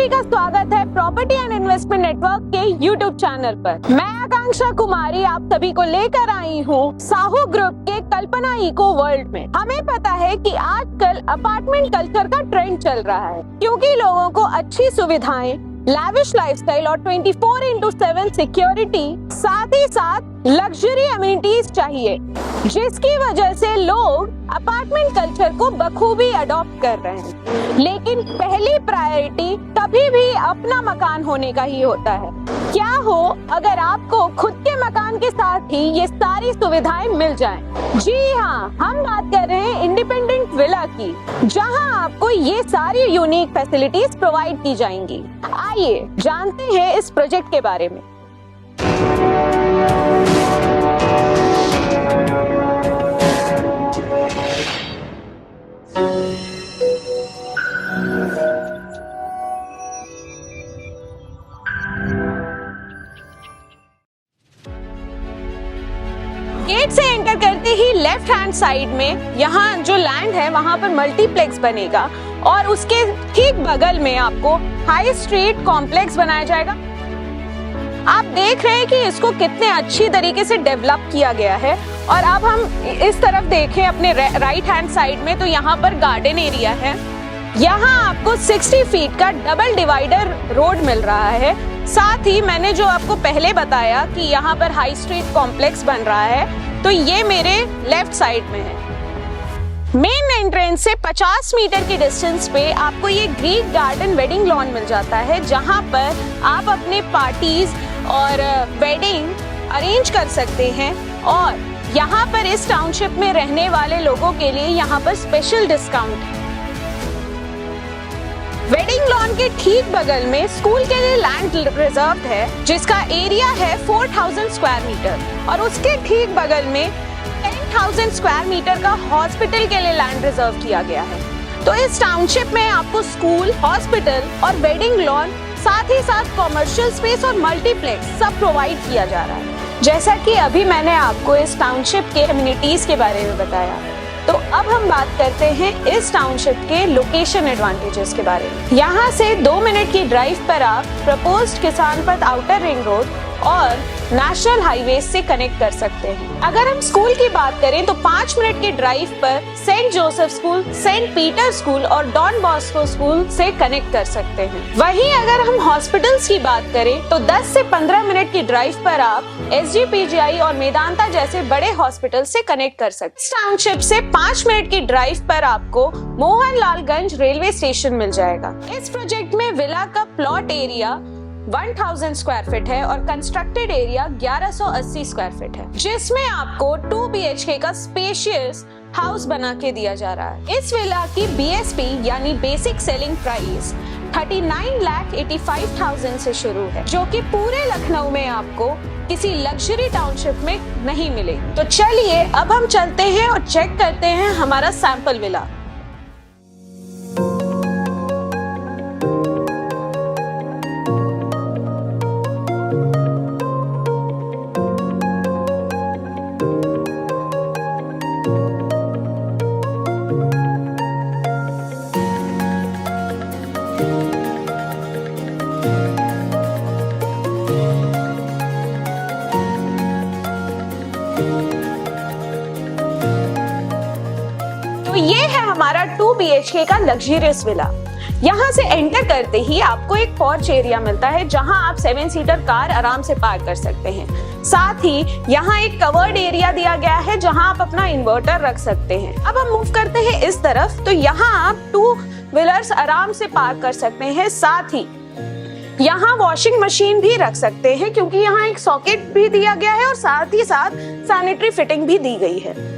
सभी का स्वागत है प्रॉपर्टी एंड इन्वेस्टमेंट नेटवर्क के यूट्यूब चैनल पर। मैं आकांक्षा कुमारी आप सभी को लेकर आई हूँ साहू ग्रुप के कल्पना इको वर्ल्ड में। हमें पता है कि आजकल अपार्टमेंट कल्चर का ट्रेंड चल रहा है, क्योंकि लोगों को अच्छी सुविधाएं, लैविश लाइफस्टाइल और 24/7 सिक्योरिटी, साथ ही साथ लग्जरी अमेनिटीज चाहिए, जिसकी वजह से लोग अपार्टमेंट कल्चर को बखूबी अडॉप्ट कर रहे हैं। लेकिन पहली प्रायोरिटी कभी भी अपना मकान होने का ही होता है। क्या हो अगर आपको खुद के मकान के साथ ही ये सारी सुविधाएं मिल जाएं? जी हाँ, हम बात कर रहे हैं इंडिपेंडेंट विला की, जहां आपको ये सारी यूनिक फैसिलिटीज प्रोवाइड की जाएंगी। आइए जानते हैं इस प्रोजेक्ट के बारे में। गेट से एंटर करते ही लेफ्ट हैंड साइड में यहाँ जो लैंड है वहां पर मल्टीप्लेक्स बनेगा और उसके ठीक बगल में आपको हाई स्ट्रीट कॉम्प्लेक्स बनाया जाएगा। आप देख रहे हैं कि इसको कितने अच्छी तरीके से डेवलप किया गया है। और अब हम इस तरफ देखें अपने राइट हैंड साइड में, तो यहाँ पर गार्डन एरिया है। यहाँ आपको 60 फीट का डबल डिवाइडर रोड मिल रहा है। साथ ही मैंने जो आपको पहले बताया कि यहाँ पर हाई स्ट्रीट कॉम्प्लेक्स बन रहा है, तो ये मेरे लेफ्ट साइड में है। मेन एंट्रेंस से 50 मीटर की डिस्टेंस पे आपको ये ग्रीक गार्डन वेडिंग लॉन मिल जाता है, जहाँ पर आप अपने पार्टीज और वेडिंग अरेंज कर सकते हैं। और यहाँ पर इस टाउनशिप में रहने वाले लोगों के लिए यहाँ पर स्पेशल डिस्काउंट है। वेडिंग लॉन के ठीक बगल में स्कूल के लिए लैंड रिजर्व है, जिसका एरिया है 4000 स्क्वायर मीटर, और उसके ठीक बगल में 10,000 स्क्वायर मीटर का हॉस्पिटल के लिए लैंड रिजर्व किया गया है। तो इस टाउनशिप में आपको स्कूल, हॉस्पिटल और वेडिंग लॉन, साथ ही साथ कॉमर्शियल स्पेस और मल्टीप्लेक्स सब प्रोवाइड किया जा रहा है। जैसा कि अभी मैंने आपको इस टाउनशिप के कम्युनिटीज के बारे में बताया, तो अब हम बात करते हैं इस टाउनशिप के लोकेशन एडवांटेजेस के बारे में। यहाँ से 2 मिनट की ड्राइव पर आप प्रपोज्ड किसान पथ आउटर रिंग रोड और नेशनल हाईवे से कनेक्ट कर सकते हैं। अगर हम स्कूल की बात करें तो 5 मिनट की ड्राइव पर Saint Joseph school, Saint Peter school और डॉन बॉस्को स्कूल से कनेक्ट कर सकते हैं। वहीं अगर हम हॉस्पिटल्स की बात करें तो 10 से 15 मिनट की ड्राइव पर आप SGPGI और मेदांता जैसे बड़े हॉस्पिटल से कनेक्ट कर सकते हैं। टाउनशिप से 5 मिनट की ड्राइव पर आपको मोहनलालगंज रेलवे स्टेशन मिल जाएगा। इस प्रोजेक्ट में विला का प्लॉट एरिया 1000 स्क्वायर फीट है और कंस्ट्रक्टेड एरिया 1180 स्क्वायर फीट है, जिसमें आपको 2 BHK का स्पेशियस हाउस बना के दिया जा रहा है। इस विला की BSP यानी बेसिक सेलिंग प्राइस 39,85,000 से शुरू है, जो कि पूरे लखनऊ में आपको किसी लग्जरी टाउनशिप में नहीं मिले। तो चलिए अब हम चलते हैं और चेक करते हैं हमारा सैंपल विला। तो ये है हमारा 2 BHK का लग्जरियस विला। यहाँ से एंटर करते ही आपको एक पोर्च एरिया मिलता है, जहाँ आप 7 सीटर कार आराम से पार्क कर सकते हैं। साथ ही यहाँ एक कवर्ड एरिया दिया गया है, जहाँ आप अपना इन्वर्टर रख सकते हैं। अब हम मूव करते हैं इस तरफ, तो यहाँ आप 2 व्हीलर्स आराम से पार्क कर सकते हैं। साथ ही यहाँ वॉशिंग मशीन भी रख सकते हैं, क्योंकि यहाँ एक सॉकेट भी दिया गया है और साथ ही साथ सैनिटरी फिटिंग भी दी गई है।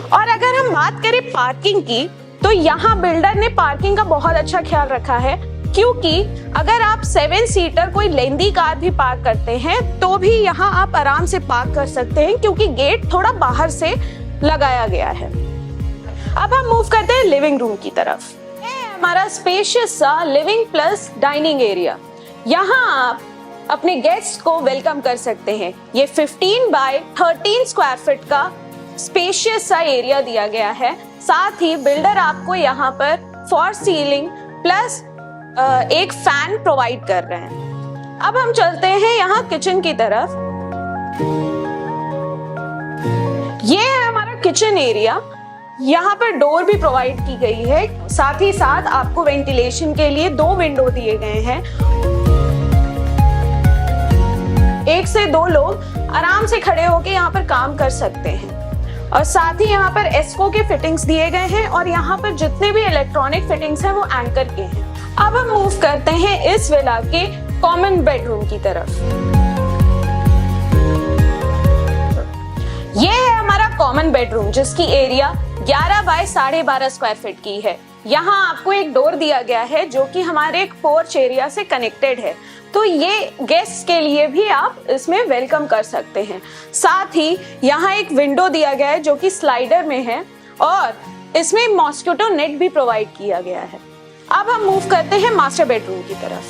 और अगर हम बात करें पार्किंग की, तो यहाँ बिल्डर ने पार्किंग का बहुत अच्छा ख्याल रखा है, क्योंकि अगर आप 7 सीटर कोई लेंदी कार भी पार्क करते हैं तो भी यहाँ आप आराम से पार्क कर सकते हैं, क्योंकि गेट थोड़ा बाहर से लगाया गया है। अब हम मूव करते हैं लिविंग रूम की तरफ। ये हमारा स्पेशियस सा लिविंग प्लस डाइनिंग एरिया। यहाँ आप अपने गेस्ट को वेलकम कर सकते हैं। ये 15 बाय 13 स्क्वायर फीट का स्पेशियस सा एरिया दिया गया है। साथ ही बिल्डर आपको यहाँ पर फॉर सीलिंग प्लस एक फैन प्रोवाइड कर रहे हैं। अब हम चलते हैं यहाँ किचन की तरफ। ये है हमारा किचन एरिया। यहाँ पर डोर भी प्रोवाइड की गई है, साथ ही साथ आपको वेंटिलेशन के लिए 2 विंडो दिए गए हैं। 1 से 2 लोग आराम से खड़े होकर यहाँ पर काम कर सकते हैं। और साथ ही यहाँ पर एस्को के फिटिंग्स दिए गए हैं और यहाँ पर जितने भी इलेक्ट्रॉनिक फिटिंग्स हैं वो एंकर के हैं। अब हम मूव करते हैं इस विला के कॉमन बेडरूम की तरफ। ये है हमारा कॉमन बेडरूम, जिसकी एरिया 11 बाय 12.5 स्क्वायर फीट की है। यहाँ आपको एक डोर दिया गया है जो कि हमारे एक पोर्च एरिया से कनेक्टेड है, तो ये गेस्ट के लिए भी आप इसमें वेलकम कर सकते हैं। साथ ही यहाँ एक विंडो दिया गया है जो कि स्लाइडर में है और इसमें मॉस्किटो नेट भी प्रोवाइड किया गया है। अब हम मूव करते हैं मास्टर बेडरूम की तरफ।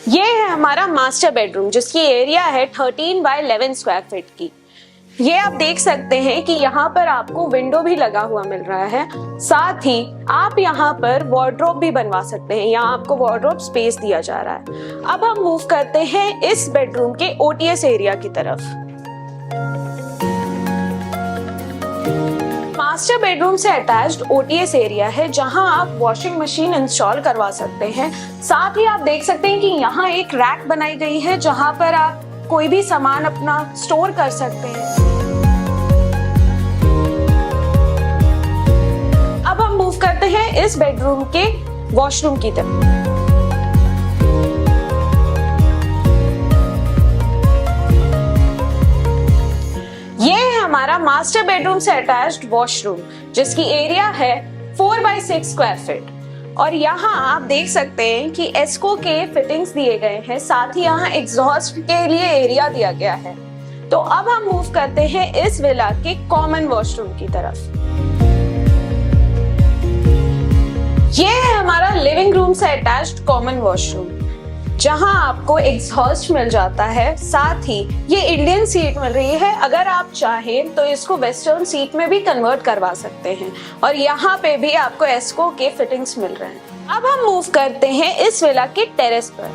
ये है हमारा मास्टर बेडरूम, जिसकी एरिया है 13 बाय 11 स्क्वायर फीट की। ये आप देख सकते हैं कि यहाँ पर आपको विंडो भी लगा हुआ मिल रहा है। साथ ही आप यहाँ पर वार्डरोब भी बनवा सकते हैं। यहाँ आपको वार्डरोब स्पेस दिया जा रहा है। अब हम मूव करते हैं इस बेडरूम के ओटीएस एरिया की तरफ। मास्टर बेडरूम से अटैच्ड ओटीएस एरिया है जहां आप वॉशिंग मशीन इंस्टॉल करवा सकते हैं। साथ ही आप देख सकते हैं कि यहाँ एक रैक बनाई गई है जहां पर आप कोई भी सामान अपना स्टोर कर सकते हैं। अब हम मूव करते हैं इस बेडरूम के वॉशरूम की तरफ। हमारा मास्टर बेडरूम से अटैच्ड वॉशरूम, जिसकी एरिया है 4 बाय 6 स्क्वायर फीट। और यहाँ आप देख सकते हैं कि एस्को के फिटिंग्स दिए गए हैं। साथ ही यहाँ एग्जॉस्ट के लिए एरिया दिया गया है। तो अब हम मूव करते हैं इस विला के कॉमन वॉशरूम की तरफ। ये है हमारा लिविंग रूम से अटैच्ड कॉमन वॉशरूम, जहां आपको एग्जॉस्ट मिल जाता है। साथ ही ये इंडियन सीट मिल रही है। अगर आप चाहें तो इसको वेस्टर्न सीट में भी कन्वर्ट करवा सकते हैं। और यहाँ पे भी आपको एस्को के फिटिंग्स मिल रहे हैं। अब हम मूव करते हैं इस विला के टेरेस पर।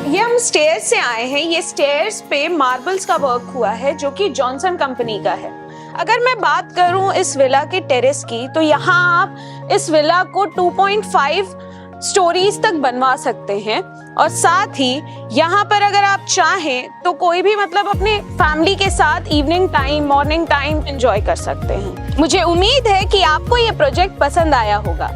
ये हम स्टेयर्स से आए हैं। ये स्टेयर्स पे मार्बल्स का वर्क हुआ है जो कि जॉनसन कंपनी का है। अगर मैं बात करूं इस विला के टेरेस की, तो यहाँ आप इस विला को 2.5 स्टोरीज तक बनवा सकते हैं। और साथ ही यहाँ पर अगर आप चाहें तो कोई भी अपने फैमिली के साथ evening time, morning time enjoy कर सकते हैं। मुझे उम्मीद है कि आपको ये प्रोजेक्ट पसंद आया होगा।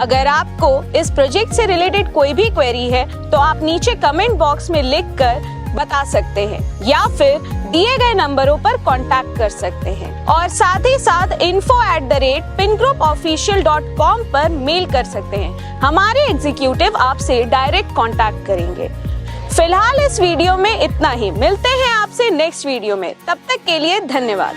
अगर आपको इस प्रोजेक्ट से रिलेटेड कोई भी क्वेरी है तो आप नीचे कमेंट बॉक्स में लिखकर बता सकते हैं या फिर दिए गए नंबरों पर कांटेक्ट कर सकते हैं। और साथ ही साथ info@pingroupofficial.com पर मेल कर सकते हैं। हमारे एग्जीक्यूटिव आपसे डायरेक्ट कांटेक्ट करेंगे। फिलहाल इस वीडियो में इतना ही। मिलते हैं आपसे नेक्स्ट वीडियो में। तब तक के लिए धन्यवाद।